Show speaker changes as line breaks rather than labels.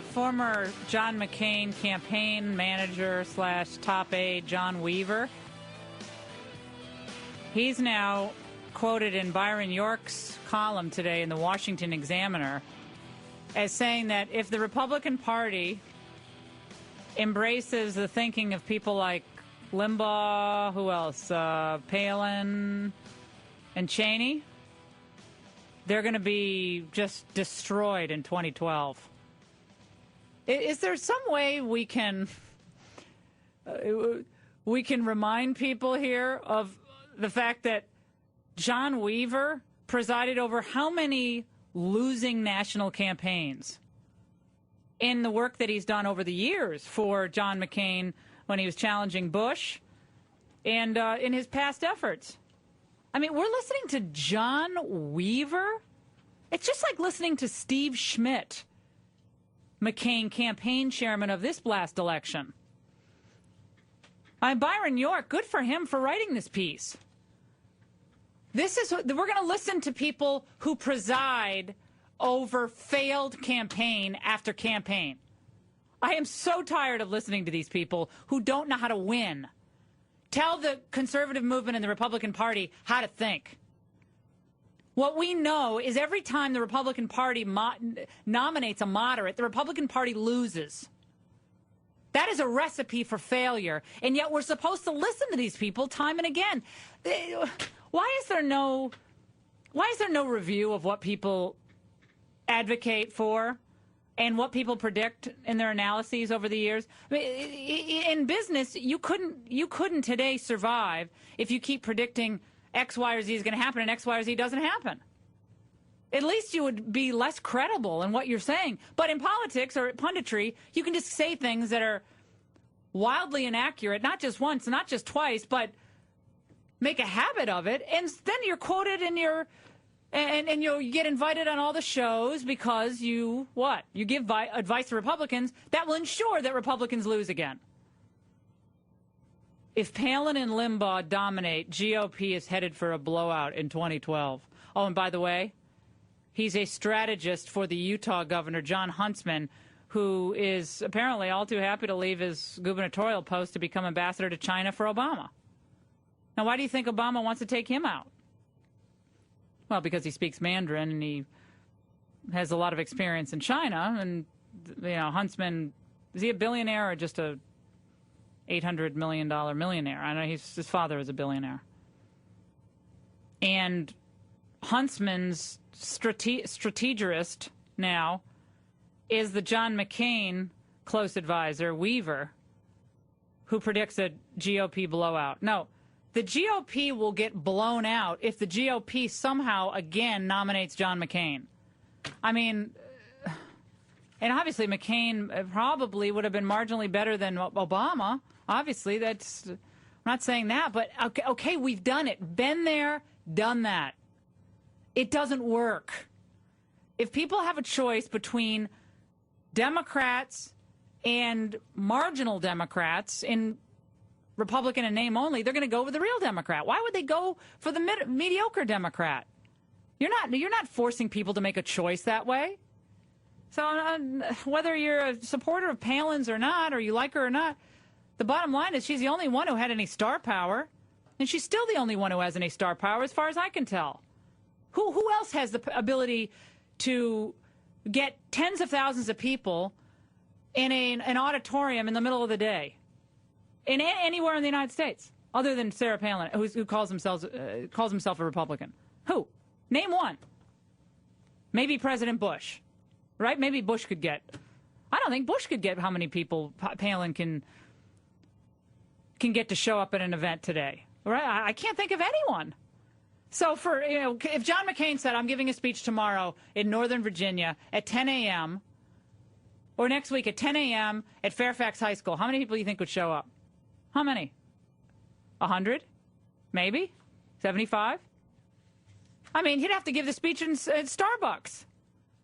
former John McCain campaign manager / top aide, John Weaver. He's now quoted in Byron York's column today in the Washington Examiner as saying that if the Republican Party embraces the thinking of people like Limbaugh, who else, Palin, and Cheney, they're going to be just destroyed in 2012. Is there some way we can remind people here of the fact that John Weaver presided over how many losing national campaigns in the work that he's done over the years for John McCain when he was challenging Bush and in his past efforts? I mean, we're listening to John Weaver. It's just like listening to Steve Schmidt, McCain campaign chairman of this last election. Byron York, good for him for writing this piece. We're going to listen to people who preside over failed campaign after campaign. I am so tired of listening to these people who don't know how to win. Tell the conservative movement and the Republican Party how to think. What we know is every time the Republican Party nominates a moderate, the Republican Party loses. That is a recipe for failure, and yet we're supposed to listen to these people time and again. Why is there no review of what people advocate for and what people predict in their analyses over the years? I mean, in business, you couldn't today survive if you keep predicting X, Y, or Z is going to happen and X, Y, or Z doesn't happen. At least you would be less credible in what you're saying. But in politics or punditry, you can just say things that are wildly inaccurate, not just once, not just twice, but make a habit of it, and then you're quoted and you get invited on all the shows because you give advice to Republicans that will ensure that Republicans lose again. If Palin and Limbaugh dominate, GOP is headed for a blowout in 2012. Oh, and by the way, he's a strategist for the Utah governor, John Huntsman, who is apparently all too happy to leave his gubernatorial post to become ambassador to China for Obama. Now, why do you think Obama wants to take him out? Well, because he speaks Mandarin and he has a lot of experience in China. And, Huntsman, is he a billionaire or just a $800 million millionaire? I know his father is a billionaire. And Huntsman's strategist now is the John McCain close advisor, Weaver, who predicts a GOP blowout. No. The GOP will get blown out if the GOP somehow again nominates John McCain. I mean, and obviously McCain probably would have been marginally better than Obama. Obviously, I'm not saying that, but okay, we've done it. Been there, done that. It doesn't work. If people have a choice between Democrats and marginal Democrats in Republican in name only, they're going to go with the real Democrat. Why would they go for the mediocre Democrat? You're not forcing people to make a choice that way. So whether you're a supporter of Palin's or not, or you like her or not, the bottom line is she's the only one who had any star power, and she's still the only one who has any star power as far as I can tell. Who else has the ability to get tens of thousands of people in an auditorium in the middle of the day? Anywhere in the United States, other than Sarah Palin, who calls himself a Republican. Who? Name one. Maybe President Bush, right? Maybe Bush could get. I don't think Bush could get how many people Palin can get to show up at an event today, right? I can't think of anyone. So if John McCain said, I'm giving a speech tomorrow in Northern Virginia at 10 a.m. or next week at 10 a.m. at Fairfax High School, how many people do you think would show up? How many? 100? Maybe? 75? I mean, he'd have to give the speech in Starbucks.